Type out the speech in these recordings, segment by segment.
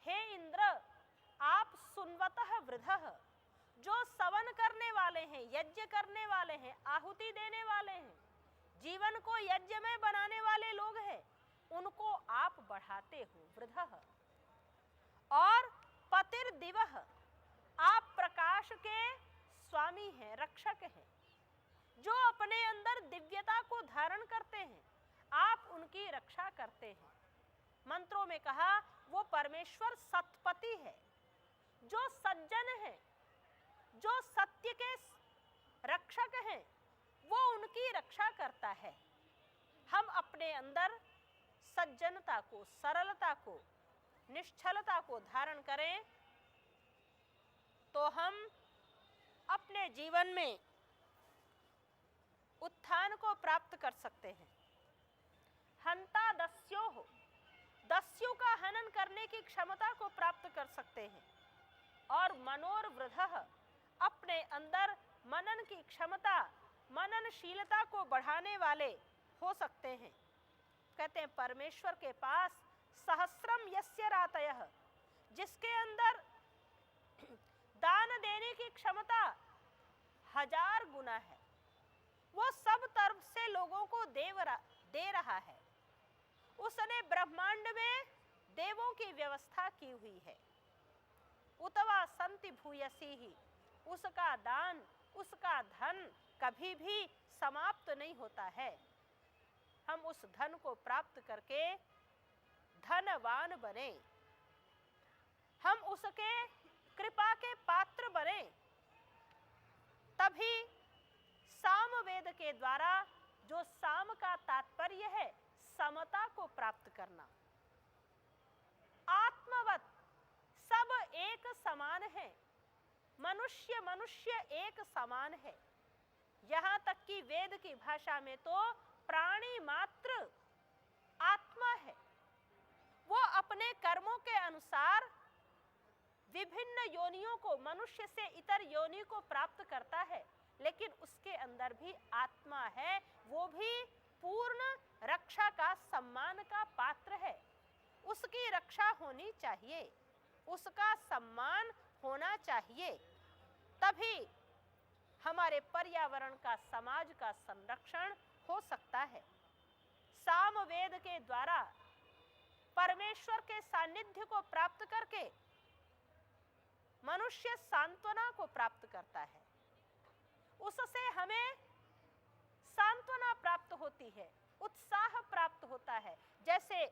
हे इंद्र, आप सुनवतः वृधः, जो सवन करने वाले हैं, यज्ञ करने वाले हैं, आहुति देने वाले हैं, जीवन को यज्ञ में बनाने वाले लोग हैं, उनको आप बढ़ाते हो वृधः। और पतिर्दिवः, आप प्रकाश के स्वामी हैं, रक्षक हैं, जो अपने अंदर दिव्यता को धारण करते हैं, आप उनकी रक्षा करते हैं। मंत्रों में कहा वो परमेश्वर सतपति है, जो सज्जन है, जो सत्य के रक्षक हैं, वो उनकी रक्षा करता है। हम अपने अंदर सज्जनता को, सरलता को, निश्चलता को धारण करें तो हम अपने जीवन में उत्थान को प्राप्त कर सकते हैं। हंता दस्यो हो, दस्यु का हनन करने की क्षमता को प्राप्त कर सकते हैं। और मनोरवृधः, अपने अंदर मनन की क्षमता, मननशीलता को बढ़ाने वाले हो सकते हैं। कहते हैं परमेश्वर के पास सहस्रम यस्य रातयः, जिसके अंदर दान देने की क्षमता 1000 गुना है, वो सब तरफ से लोगों को दे रहा है। उसने ब्रह्मांड में देवों की व्यवस्था की हुई है। उतवा संति भूयसी ही, उसका दान, उसका धन कभी भी समाप्त नहीं होता है। हम उस धन को प्राप्त करके धनवान बने, हम उसके कृपा के पात्र बने, तभी सामवेद के द्वारा, जो साम का तात्पर्य है समता को प्राप्त करना, आत्मवत सब एक समान है, मनुष्य मनुष्य एक समान है। यहाँ तक कि वेद की भाषा में तो प्राणी मात्र आत्मा है, वो अपने कर्मों के अनुसार विभिन्न योनियों को, मनुष्य से इतर योनि को प्राप्त करता है, लेकिन उसके अंदर भी आत्मा है, वो भी पूर्ण रक्षा का, सम्मान का पात्र है। उसकी रक्षा होनी चाहिए, उसका सम्मान होना चाहिए, तभी हमारे पर्यावरण का, समाज का संरक्षण हो सकता है। सामवेद के द्वारा परमेश्वर के सानिध्य को प्राप्त करके मनुष्य सांत्वना को प्राप्त करता है, उससे हमें सांत्वना प्राप्त होती है, उत्साह प्राप्त होता है। जैसे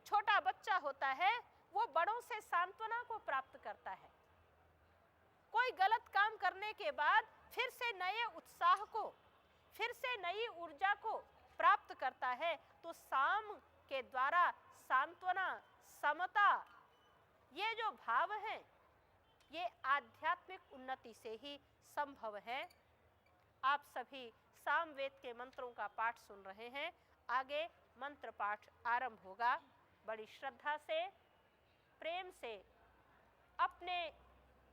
छोटा बच्चा होता है, वो बड़ों से सांत्वना को प्राप्त करता है। कोई गलत काम करने के बाद फिर से नए उत्साह को, फिर से नई ऊर्जा को प्राप्त करता है। तो साम के द्वारा सांत्वना, समता, ये जो भाव हैं, ये आध्यात्मिक उन्नति से ही संभव है। आप सभी सामवेद के मंत्रों का पाठ सुन रहे हैं, आगे मंत्र पाठ आरंभ होगा। बड़ी श्रद्धा से, प्रेम से अपने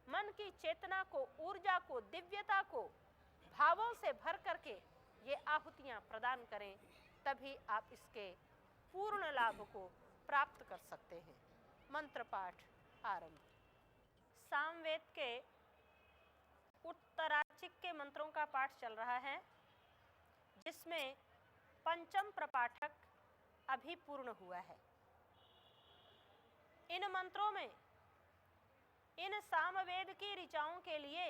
मन की चेतना को, ऊर्जा को, दिव्यता को भावों से भर करके ये आहुतियाँ प्रदान करें, तभी आप इसके पूर्ण लाभ को प्राप्त कर सकते हैं। मंत्र पाठ आरंभ। सामवेद के उत्तरार्चिक के मंत्रों का पाठ चल रहा है, जिसमें पंचम प्रपाठक अभी पूर्ण हुआ है। इन मंत्रों में इन सामवेद की ऋचाओं के लिए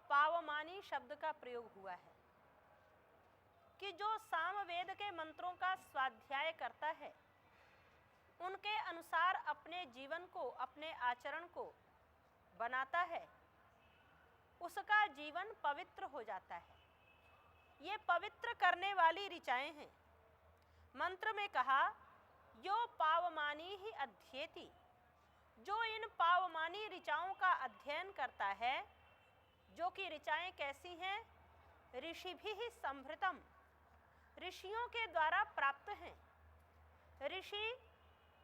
पावमानी शब्द का प्रयोग हुआ है कि जो सामवेद के मंत्रों का स्वाध्याय करता है, उनके अनुसार अपने जीवन को, अपने आचरण को बनाता है, उसका जीवन पवित्र हो जाता है। ये पवित्र करने वाली ऋचाएं हैं। मंत्र में कहा, यो पावमानी ही अध्येति, जो इन पावमानी ऋचाओं का अध्ययन करता है, जो कि ऋचाएं कैसी हैं, ऋषिभिः संभृतम, ऋषियों के द्वारा प्राप्त हैं। ऋषि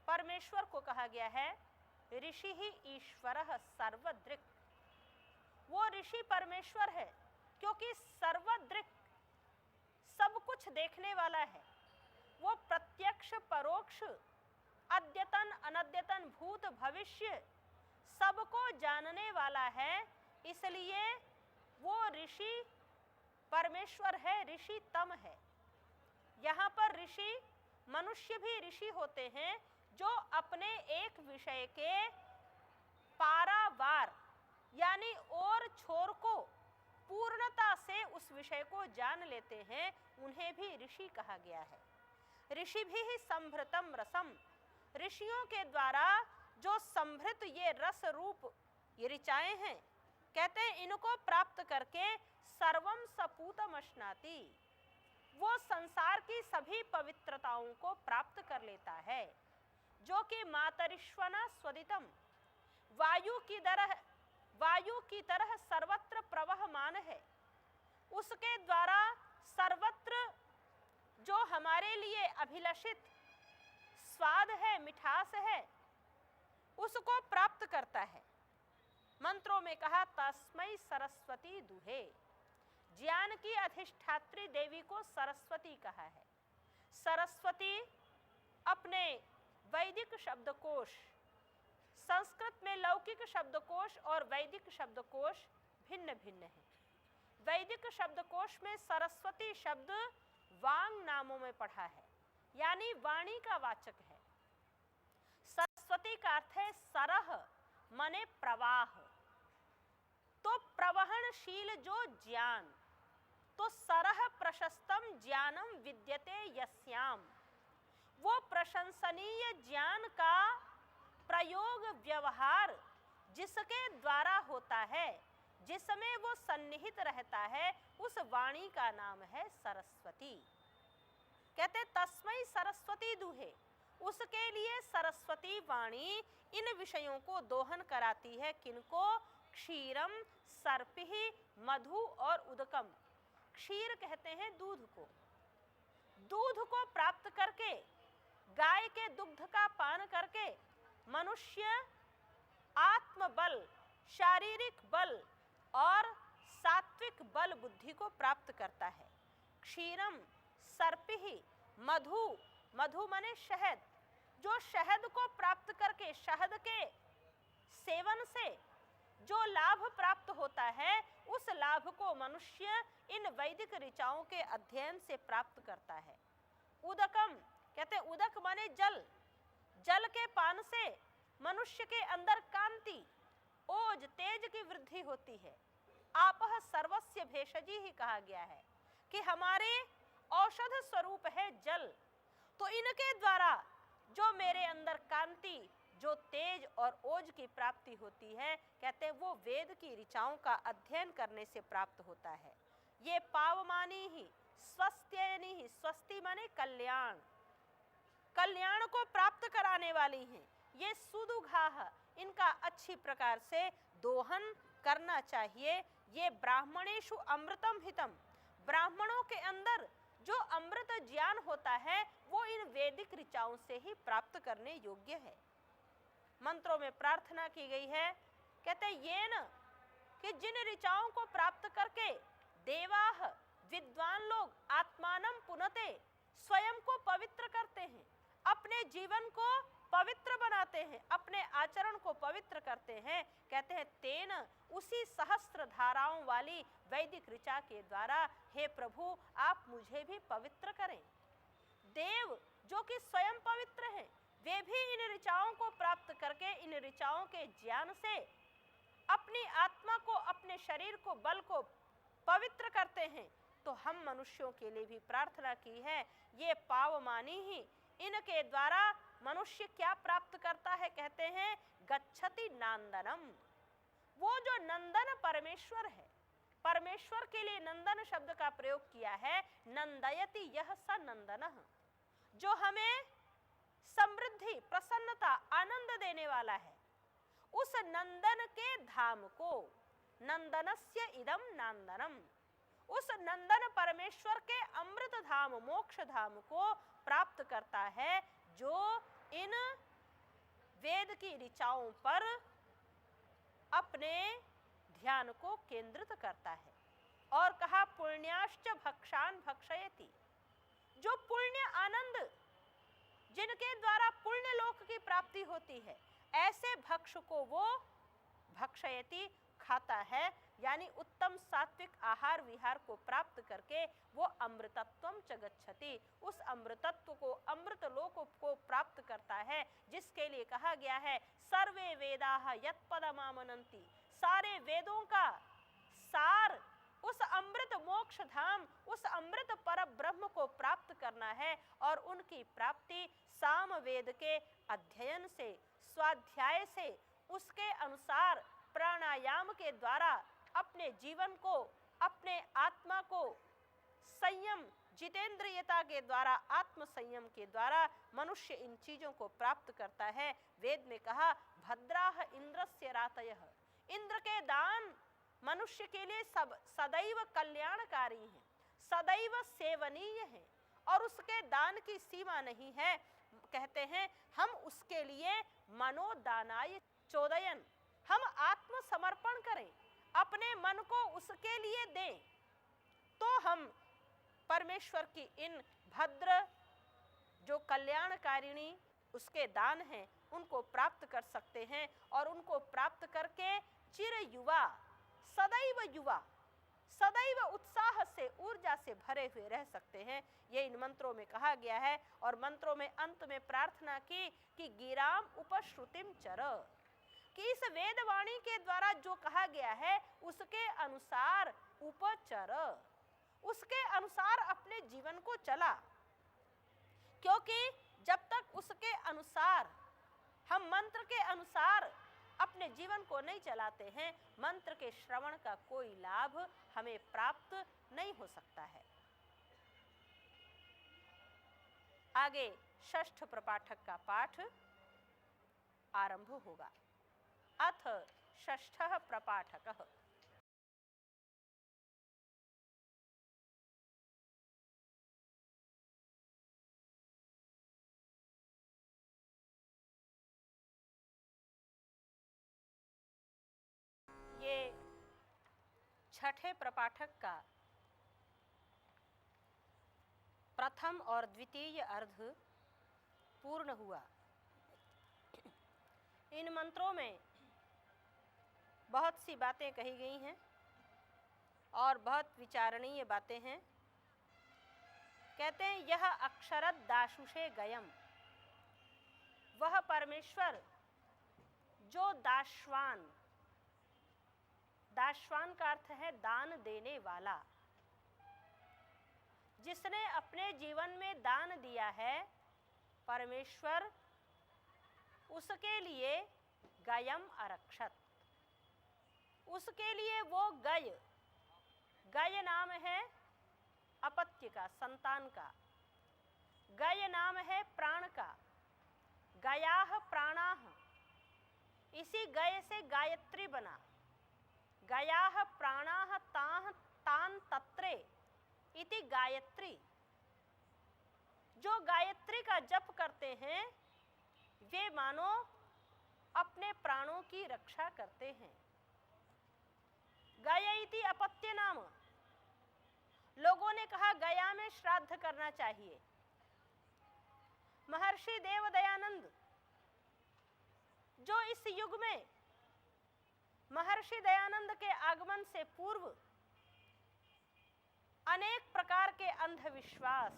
परमेश्वर को कहा गया है, ऋषि ही ईश्वरः सर्वदृक्, वो ऋषि परमेश्वर है, क्योंकि सर्वदृक्, सब कुछ देखने वाला है। वो प्रत्यक्ष परोक्ष, अद्यतन अनद्यतन, भूत भविष्य भविष्य सबको जानने वाला है, इसलिए वो ऋषि परमेश्वर है, ऋषि तम है। यहाँ पर ऋषि मनुष्य भी ऋषि होते हैं जो अपने एक विषय के पारावार यानी और छोर को पूर्णता से उस विषय को जान लेते हैं, उन्हें भी ऋषि कहा गया है। ऋषि भी संभृतम रसम, ऋषियों के द्वारा जो संभृत ये रस रूप ये ऋचाएं हैं, कहते हैं इनको प्राप्त करके सर्वम सपूतम अश्नाति, वो संसार की सभी पवित्रताओं को प्राप्त कर लेता है, जो कि मातरिश्वना स्वदितम, वायु की तरह सर्वत्र प्रवहमान है। उसके द्वारा सर्वत्र जो हमारे लिए अभिलषित स्वाद है, मिठास है, उसको प्राप्त करता है। मंत्रों में कहा तस्मै सरस्वती दुहे, ज्ञान की अधिष्ठात्री देवी को सरस्वती कहा है। सरस्वती अपने वैदिक शब्दकोश, संस्कृत में लौकिक शब्दकोश और वैदिक शब्दकोश भिन्न भिन्न है। वैदिक शब्दकोश में सरस्वती शब्द वांग नामों में पढ़ा है, यानी वाणी का वाचक है। सरस्वती का अर्थ है सरह माने प्रवाह, तो प्रवहनशील जो ज्ञान, तो सरह प्रशस्तम ज्ञानम विद्यते यस्याम, वो प्रशंसनीय ज्ञान का प्रयोग व्यवहार जिसके द्वारा होता है, जिसमें वो सन्निहित रहता है, उस वाणी का नाम है सरस्वती। कहते तस्मै सरस्वती दुहे, उसके लिए सरस्वती वाणी इन विषयों को दोहन कराती है। किनको? क्षीरम, सर्पिहि, मधु और उदकम। क्षीर कहते हैं दूध को। दूध को प्राप्त करके, गाय के दुग्ध का पान करके मनुष्य आत्मबल, शारीरिक बल और सात्विक बल बुद्धि को प्राप्त करता है। क्षीरम, सर्पिहि, मधु, मधु माने शहद, जो शहद को प्राप्त करके शहद के सेवन से जो लाभ प्राप्त होता है, उस लाभ को मनुष्य इन वैदिक ऋचाओं के अध्ययन से प्राप्त करता है। उदकम कहते उदक माने जल, जल के पान से मनुष्य के अंदर कांति, ओज, तेज की वृद्धि होती है। आपः सर्वस्य भेषजी ही कहा गया है कि हमारे औषध स्वरूप है जल, तो इनके द्वारा जो मेरे अंदर कांति, जो तेज और ओज की प्राप्ति होती है, कहते हैं वो वेद की ऋचाओं का अध्ययन करने से प्राप्त होता है। ये पावमानी ही स्वस्त्ययनी ही, स्वस्ति माने कल्याण, कल्याण को प्राप्त कराने वाली हैं। ये सुदुघाह, इनका अच्छी प्रकार से दोहन करना चाहिए। ये ब्राह्मणेषु अमृतम हितम, ब्राह्मणों के अंदर जो अमृत ज्ञान होता है वो इन वैदिक ऋचाओं से ही प्राप्त करने योग्य है। मंत्रों में प्रार्थना की गई है, कहते ये न कि जिन ऋचाओं को प्राप्त करके देवाह, विद्वान लोग आत्मानम पुनते, स्वयं को पवित्र करते हैं, अपने जीवन को पवित्र बनाते हैं, अपने आचरण को पवित्र करते हैं। कहते हैं तेन, उसी सहस्त्र धाराओं वाली वैदिक ऋचा के द्वारा हे प्रभु आप मुझे भी पवित्र करें। देव जो कि स्वयं पवित्र हैं, वे भी इन ऋचाओं को प्राप्त करके, इन ऋचाओं के ज्ञान से अपनी आत्मा को, अपने शरीर को, बल को पवित्र करते हैं। तो हम मनुष्यों के लिए भी प्रार्थना की है, ये पावमानी ही, इनके द्वारा मनुष्य क्या प्राप्त करता है? कहते हैं गच्छति नंदनम, वो जो नंदन परमेश्वर है, परमेश्वर के लिए नंदन शब्द का प्रयोग किया है। नंदयति यह स नंदनः, जो हमें समृद्धि, प्रसन्नता, आनंद देने वाला है, उस नंदन के धाम को, नंदनस्य इदम नंदनम, उस नंदन परमेश्वर के अमृत धाम, मोक्ष धाम को प्राप्त करता है, जो इन वेद की ऋचाओं पर अपने ध्यान को केंद्रित करता है। और कहा पुण्याश्च भक्षान भक्षयति, जो पुण्य आनंद, जिनके द्वारा पुण्य लोक की प्राप्ति होती है, ऐसे को वो भक्षयति खाता है, यानी उत्तम सात्विक आहार विहार को प्राप्त करके वो अमृतत्वम च गच्छति, उस अमृतत्व को, अमृत लोक को प्राप्त करता है, जिसके लिए कहा गया है सर्वे वेदाः यत्पदमामनन्ति, सारे वेदों का सार उस अमृत मोक्ष धाम, उस अमृत पर ब्रह्म को प्राप्त करना है। और उनकी प्राप्ति साम वेद के अध्ययन से, स्वाध्याय से, उसके अनुसार प्राणायाम के द्वारा अपने जीवन को, अपने आत्मा को संयम, जितेंद्रियता के द्वारा, आत्म संयम के द्वारा मनुष्य इन चीजों को प्राप्त करता है। वेद में कहा भद्राः इंद्रस्य रातयः, इंद्र के दान मनुष्य के लिए सब सदैव कल्याणकारी हैं, सदैव सेवनीय हैं, और उसके दान की सीमा नहीं है। कहते हैं हम उसके लिए मनोदानाय चोदयन, हम आत्मसमर्पण करें, अपने मन को उसके लिए दें, तो हम परमेश्वर की इन भद्र जो कल्याणकारिणी उसके दान हैं उनको प्राप्त कर सकते हैं। और उनको प्राप्त करके चिर युवा, सदैव युवा, सदैव उत्साह से, ऊर्जा से भरे हुए रह सकते हैं। ये इन मंत्रों में कहा गया है। और मंत्रों में अंत में प्रार्थना की कि गिराम उपश्रुतिम चर, कि इस वेदवाणी के द्वारा जो कहा गया है उसके अनुसार उपचर, उसके अनुसार अपने जीवन को चला। क्योंकि जब तक उसके अनुसार, हम मंत्र के अनुसार अपने जीवन को नहीं चलाते हैं, मंत्र के श्रवण का कोई लाभ हमें प्राप्त नहीं हो सकता है। आगे षष्ठ प्रपाठक का पाठ आरंभ होगा। अथ षष्ठः प्रपाठकः। ये छठे प्रपाठक का प्रथम और द्वितीय अर्ध पूर्ण हुआ। इन मंत्रों में बहुत सी बातें कही गई हैं और बहुत विचारणीय बातें हैं। कहते हैं यह अक्षरद दाशुषे गयम, वह परमेश्वर जो दाशवान, दाशवान का अर्थ है दान देने वाला, जिसने अपने जीवन में दान दिया है, परमेश्वर उसके लिए गयम अरक्षत, उसके लिए वो गय, गय नाम है अपत्य का, संतान का, गय नाम है प्राण का, गयाः प्राणाः, इसी गय से गायत्री बना, गयाः प्राणाः ताः तान् तत्रे इति गायत्री। जो गायत्री का जप करते हैं वे मानो अपने प्राणों की रक्षा करते हैं। गया इति अपत्य नाम, लोगों ने कहा गया में श्राद्ध करना चाहिए। महर्षि देव दयानंद जो इस युग में महर्षि दयानंद के आगमन से पूर्व अनेक प्रकार के अंधविश्वास,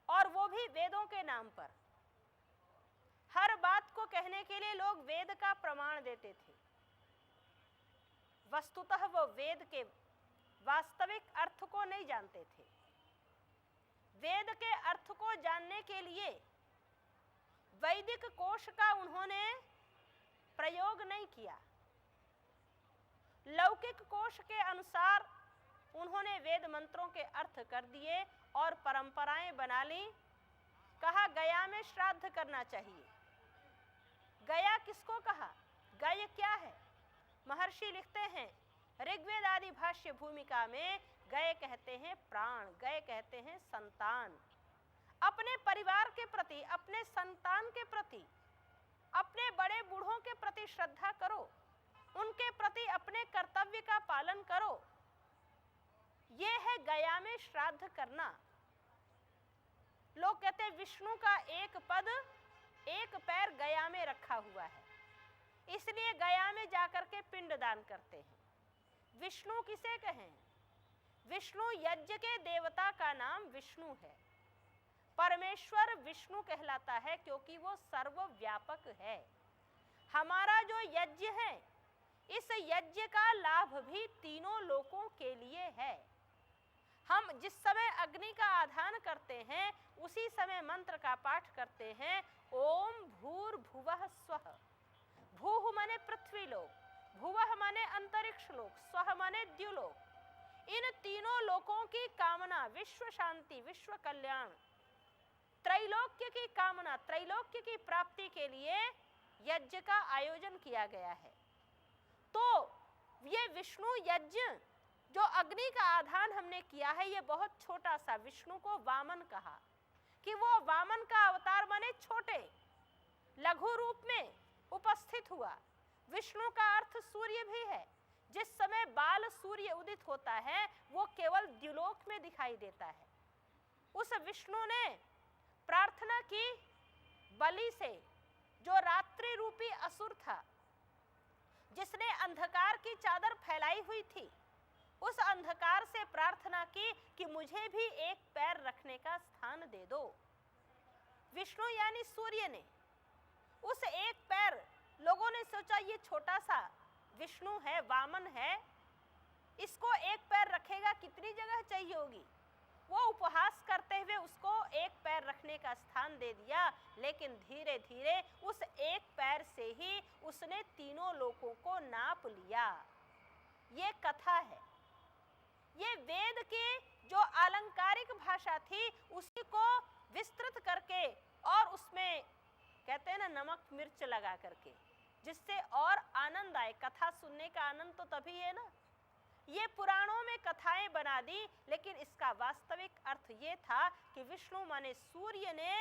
और वो भी वेदों के नाम पर, हर बात को कहने के लिए लोग वेद का प्रमाण देते थे। वस्तुतः वो वेद के वास्तविक अर्थ को नहीं जानते थे। वेद के अर्थ को जानने के लिए वैदिक कोश का उन्होंने प्रयोग नहीं किया। लौकिक कोश के अनुसार उन्होंने वेद मंत्रों के अर्थ कर दिए और परंपराएं बना ली। कहा गया में श्राद्ध करना चाहिए। गया किसको कहा, गय क्या है? महर्षि लिखते हैं ऋग्वेद आदि भाष्य भूमिका में, गय कहते हैं प्राण, गय कहते हैं संतान। अपने परिवार के प्रति, अपने संतान के प्रति, अपने बड़े बूढ़ों के प्रति श्रद्धा करो, उनके प्रति अपने कर्तव्य का पालन करो। यह है गया में श्राद्ध करना। लोग कहते हैं विष्णु का एक पद, एक पैर गया में रखा हुआ है। इसलिए गया में जाकर के पिंडदान करते हैं। विष्णु किसे कहें? विष्णु यज्ञ के देवता का नाम विष्णु है। परमेश्वर विष्णु कहलाता है क्योंकि वो सर्वव्यापक है। हमारा जो यज्ञ है, इस यज्ञ का लाभ भी तीनों लोकों के लिए है। हम जिस समय अग्नि का आधान करते हैं, उसी समय मंत्र का पाठ करते हैं, ओम भूर्भुवः स्वः। भूः माने पृथ्वी लोक, भुवः माने अंतरिक्ष लोक, स्वः माने द्युलोक। इन तीनों लोकों की कामना, विश्व शांति, विश्व कल्याण, त्रैलोक्य की कामना, त्रैलोक्य की प्राप्ति के लिए यज्ञ का आयोजन किया गया है। तो ये विष्णु यज्ञ जो अग्नि का आधान हमने किया है, ये बहुत छोटा सा, विष्णु को वामन कहा कि वो वामन का अवतार बने, छोटे लघु रूप में उपस्थित हुआ। विष्णु का अर्थ सूर्य भी है। जिस समय बाल सूर्य उदित होता है, वो केवल द्युलोक में दिखाई देता है। उस विष्णु ने प्रार्थना की बलि से, जो रात्रि रूपी असुर था, जिसने अंधकार की चादर फैलाई हुई थी, उस अंधकार से प्रार्थना की कि मुझे भी एक पैर रखने का स्थान दे दो। विष्णु यानी सूर्य ने उस एक पैर, लोगों ने सोचा ये छोटा सा विष्णु है, वामन है, इसको एक पैर रखेगा, कितनी जगह चाहिए होगी। वो उपहास करते हुए उसको एक पैर रखने का स्थान दे दिया, लेकिन धीरे धीरे उस एक पैर से ही उसने तीनों लोकों को नाप लिया। ये कथा है। ये वेद की जो अलंकारिक भाषा थी, उसी को विस्तृत करके और उसमें कहते हैं ना, नमक मिर्च लगा करके, जिससे और आनंद आए। कथा सुनने का आनंद तो तभी है ना। ये पुराणों में कथाएं बना दी, लेकिन इसका वास्तविक अर्थ ये था कि विष्णु माने सूर्य ने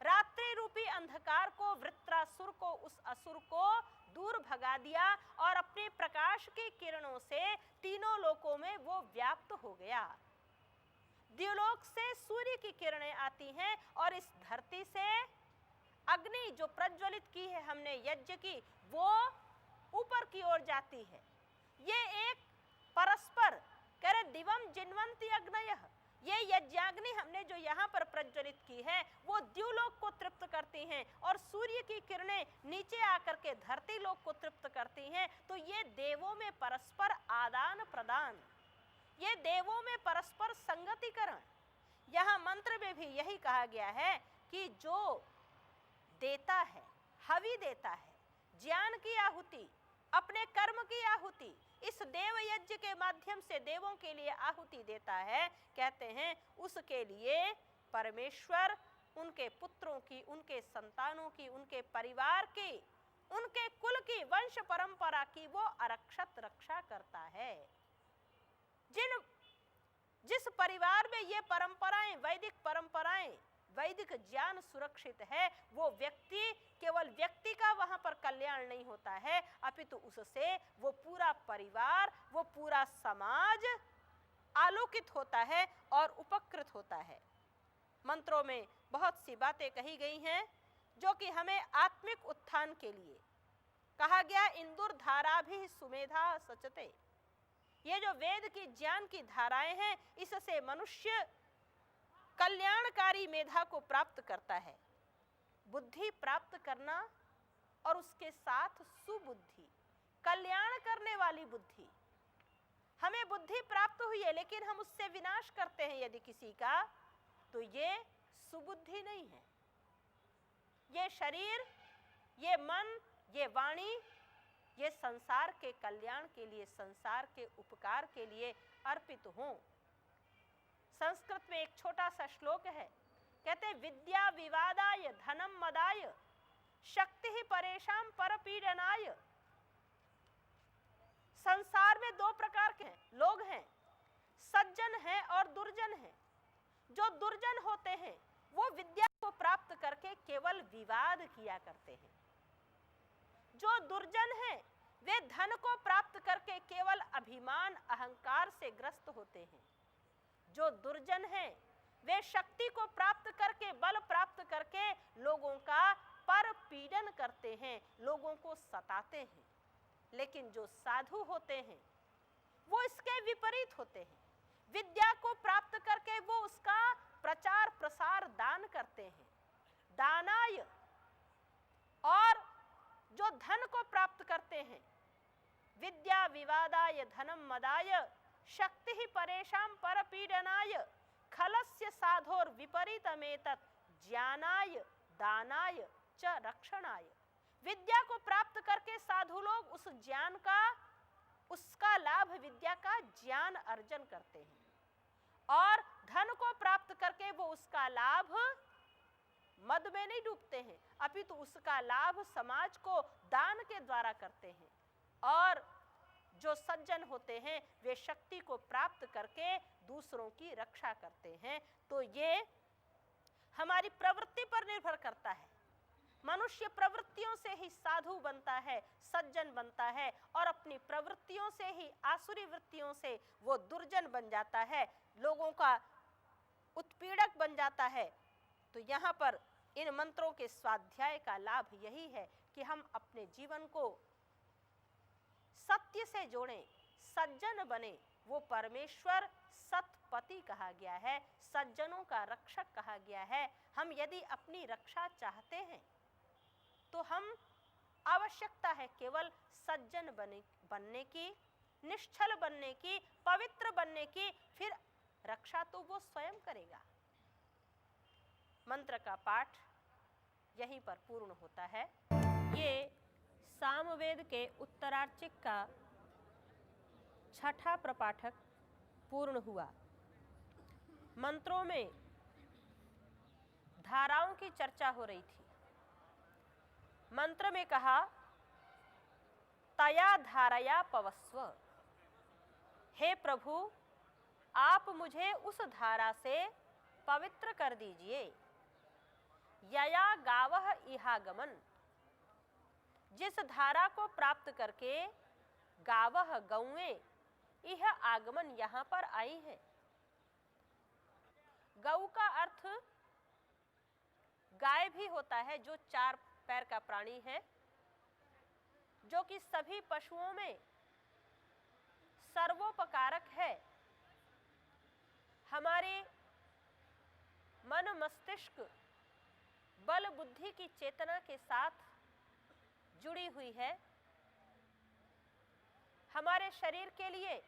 रात्रि रूपी अंधकार को, वृत्रासुर को, उस असुर को दूर भगा दिया और अपने प्रकाश की किरणों से तीनों लोकों में वो व्याप्त हो गया। द्युलोक से सूर्य की किरणें आती हैं और इस धरती से अग्नि जो प्रज्वलित की है हमने यज्ञ की, वो ऊपर की ओर जाती है। ये एक परस्पर कह रहे दिवम जिन्वंती अग्नयः, ये यज्ञाग्नि हमने जो यहाँ पर प्रज्वलित की है, वो द्युलोक को तृप्त करती हैं और सूर्य की किरणें नीचे आकर के धरती लोक को तृप्त करती हैं। तो ये देवों में परस्पर आदान प्रदान, ये देवों में परस्पर संगतिकरण। यहाँ मंत्र में भी यही कहा गया है कि जो देता है, हवि देता है, ज्ञान की आहुति, अपने कर्म की आहुति, इस देव यज्ञ के माध्यम से देवों के लिए आहुति देता है, कहते हैं उसके लिए परमेश्वर उनके पुत्रों की, उनके संतानों की, उनके परिवार की, उनके कुल की, वंश परंपरा की वो अरक्षत रक्षा करता है। जिस परिवार में ये परंपराएं, वैदिक परंपराएं, वैदिक ज्ञान सुरक्षित है, वो व्यक्ति, केवल व्यक्ति का वहां पर कल्याण नहीं होता है, अपितु उससे वो पूरा परिवार, वो पूरा समाज आलोकित होता है और उपकृत होता है। मंत्रों में बहुत सी बातें कही गई हैं जो कि हमें आत्मिक उत्थान के लिए कहा गया। इंदुर धारा भी सुमेधा सचते, ये जो वेद की ज्ञान की धाराएं हैं, इससे मनुष्य कल्याणकारी मेधा को प्राप्त करता है। बुद्धि प्राप्त करना और उसके साथ सुबुद्धि, कल्याण करने वाली बुद्धि। हमें बुद्धि प्राप्त हुई है, लेकिन हम उससे विनाश करते हैं यदि किसी का, तो ये सुबुद्धि नहीं है। ये शरीर, ये मन, ये वाणी, ये संसार के कल्याण के लिए, संसार के उपकार के लिए अर्पित हों। संस्कृत में एक छोटा सा श्लोक है, कहते हैं विद्या विवादाय धनम मदाय शक्ति ही परेशान परपीडनाय। संसार में दो प्रकार के लोग हैं, सज्जन हैं और दुर्जन हैं। जो दुर्जन होते हैं वो विद्या को प्राप्त करके केवल विवाद किया करते हैं। जो दुर्जन हैं वे धन को प्राप्त करके केवल अभिमान अहंकार से ग्रस्त होते हैं। जो दुर्जन हैं वे शक्ति को प्राप्त करके, बल प्राप्त करके लोगों का पर पीड़न करते हैं, लोगों को सताते हैं। लेकिन जो साधु होते हैं वो इसके विपरीत होते हैं। विद्या को प्राप्त करके वो उसका प्रचार प्रसार दान करते हैं। दानाय, और जो धन को प्राप्त करते हैं, विद्या विवादाय धनम मदाय शक्ति ही परेशान परपीडनाय खलस्य साधोर विपरीतमेतत् ज्ञानाय दानाय च रक्षणाय। विद्या को प्राप्त करके साधु लोग उस ज्ञान का, उसका लाभ, विद्या का ज्ञान अर्जन करते हैं, और धन को प्राप्त करके वो उसका लाभ मद में नहीं डूबते हैं, अपितु उसका लाभ समाज को दान के द्वारा करते हैं। और जो सज्जन होते हैं वे शक्ति को प्राप्त करके दूसरों की रक्षा करते हैं। तो ये हमारी प्रवृत्ति पर निर्भर करता है। मनुष्य प्रवृत्तियों से ही साधु बनता है, सज्जन बनता है, और अपनी प्रवृत्तियों से ही, आसुरी वृत्तियों से वो दुर्जन बन जाता है, लोगों का उत्पीड़क बन जाता है। तो यहाँ पर इन मंत्रों के स्वाध्याय का लाभ यही है कि हम अपने जीवन को सत्य से जोड़ें, सज्जन बने। वो परमेश्वर सतपति कहा गया है, सज्जनों का रक्षक कहा गया है। हम यदि अपनी रक्षा चाहते हैं तो हम आवश्यकता है केवल सज्जन बनने की, निश्चल बनने की, पवित्र बनने की, फिर रक्षा तो वो स्वयं करेगा। मंत्र का पाठ यहीं पर पूर्ण होता है। ये सामवेद के उत्तरार्चिक का छठा प्रपाठक पूर्ण हुआ। मंत्रों में धाराओं की चर्चा हो रही थी। मंत्र में कहा, तया धारया पवस्व, हे प्रभु आप मुझे उस धारा से पवित्र कर दीजिए। यया गावः इहागमन, जिस धारा को प्राप्त करके गावः गौएं यह आगमन यहाँ पर आई है। गौ का अर्थ गाय भी होता है, जो 4 पैर का प्राणी है, जो कि सभी पशुओं में सर्वोपकारक है। हमारे मन, मस्तिष्क, बल, बुद्धि की चेतना के साथ जुड़ी हुई है। हमारे शरीर के लिए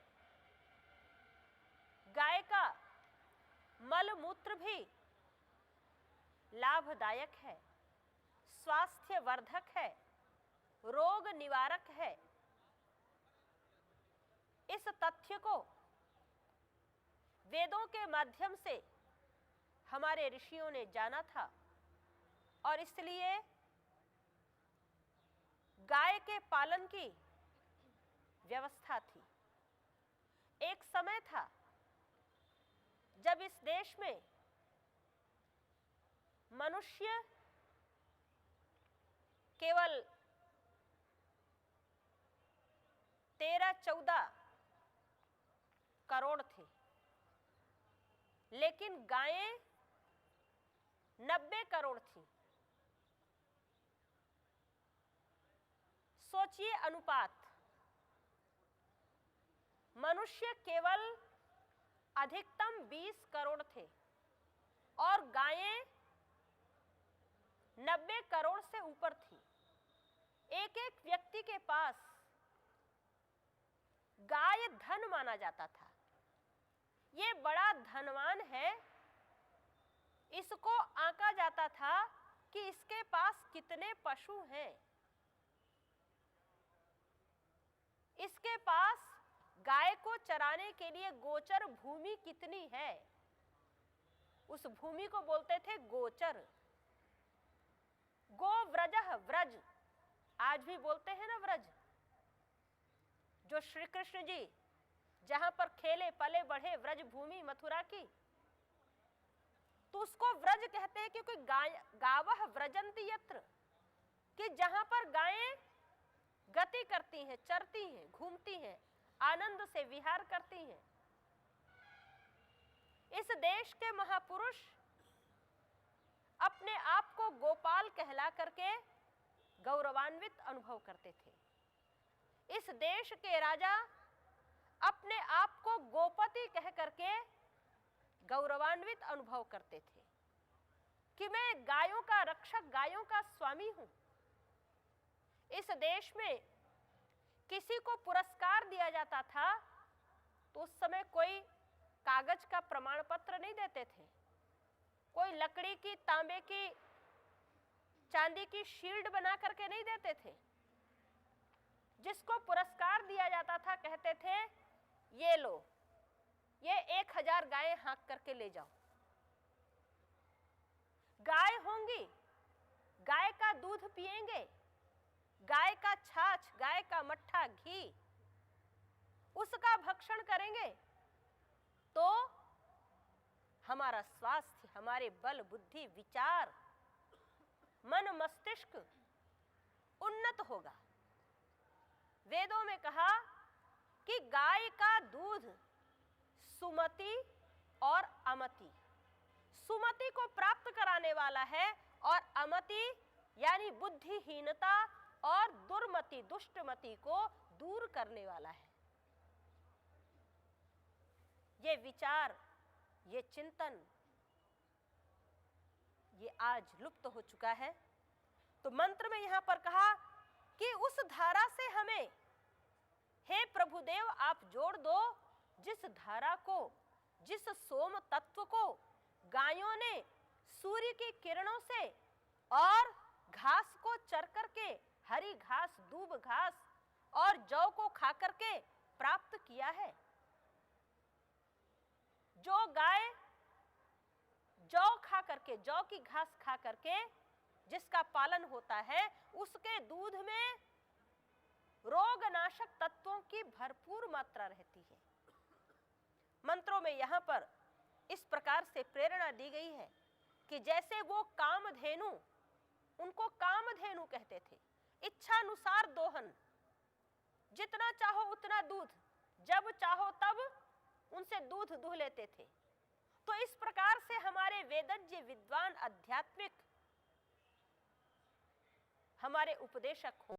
गाय का मल मूत्र भी लाभदायक है, स्वास्थ्य वर्धक है, रोग निवारक है। इस तथ्य को वेदों के माध्यम से हमारे ऋषियों ने जाना था, और इसलिए गाय के पालन की व्यवस्था थी। एक समय था जब इस देश में मनुष्य केवल 13-14 करोड़ थे, लेकिन गायें 90 करोड़ थी। सोचिए अनुपात। मनुष्य केवल अधिकतम 20 करोड़ थे और गायें 90 करोड़ से ऊपर थी। एक एक व्यक्ति के पास गाय धन माना जाता था। ये बड़ा धनवान है, इसको आंका जाता था कि इसके पास कितने पशु हैं, इसके पास गाय को चराने के लिए गोचर भूमि कितनी है। उस भूमि को बोलते थे गोचर। गो व्रजः, व्रज आज भी बोलते हैं ना, व्रज। जो श्री कृष्ण जी जहां पर खेले पले बढ़े, व्रज भूमि मथुरा की, तो उसको व्रज कहते हैं क्योंकि गावः व्रजन्ति यत्र, कि जहां पर गायें गति करती हैं, चरती हैं, घूमती हैं, आनंद से विहार करती हैं। इस देश के महापुरुष अपने आप को गोपाल कहला करके गौरवान्वित अनुभव करते थे। इस देश के राजा अपने आप को गोपति कह करके गौरवान्वित अनुभव करते थे कि मैं गायों का रक्षक, गायों का स्वामी हूं। इस देश में किसी को पुरस्कार दिया जाता था तो उस समय कोई कागज का प्रमाण पत्र नहीं देते थे, कोई लकड़ी की, तांबे की, चांदी की शील्ड बना करके नहीं देते थे। जिसको पुरस्कार दिया जाता था कहते थे ये लो, ये 1000 गायें हाँक करके ले जाओ। गाय होंगी, गाय का दूध पिएंगे, गाय का छाछ, गाय का मट्ठा, घी, उसका भक्षण करेंगे तो हमारा स्वास्थ्य, हमारे बल, बुद्धि, विचार, मन, मस्तिष्क उन्नत होगा। वेदों में कहा कि गाय का दूध सुमति और अमति, सुमति को प्राप्त कराने वाला है और अमति यानी बुद्धिहीनता और दुर्मति, दुष्टमति को दूर करने वाला है। ये विचार, ये चिंतन, ये आज लुप्त हो चुका है। तो मंत्र में यहां पर कहा कि उस धारा से हमें, हे प्रभुदेव, आप जोड़ दो जिस धारा को, जिस सोम तत्व को गायों ने सूर्य की किरणों से और घास को चर करके, हरी घास, दूब घास और जौ को खा करके प्राप्त किया है। जो गाय जौ खा करके, जौ की घास खा करके जिसका पालन होता है, उसके दूध में रोगनाशक तत्वों की भरपूर मात्रा रहती है। मंत्रों में यहां पर इस प्रकार से प्रेरणा दी गई है कि जैसे वो कामधेनु, उनको कामधेनु कहते थे, इच्छानुसार दोहन, जितना चाहो उतना दूध, जब चाहो तब उनसे दूध दूह लेते थे। तो इस प्रकार से हमारे वेदज्ञ, विद्वान, आध्यात्मिक हमारे उपदेशक हो।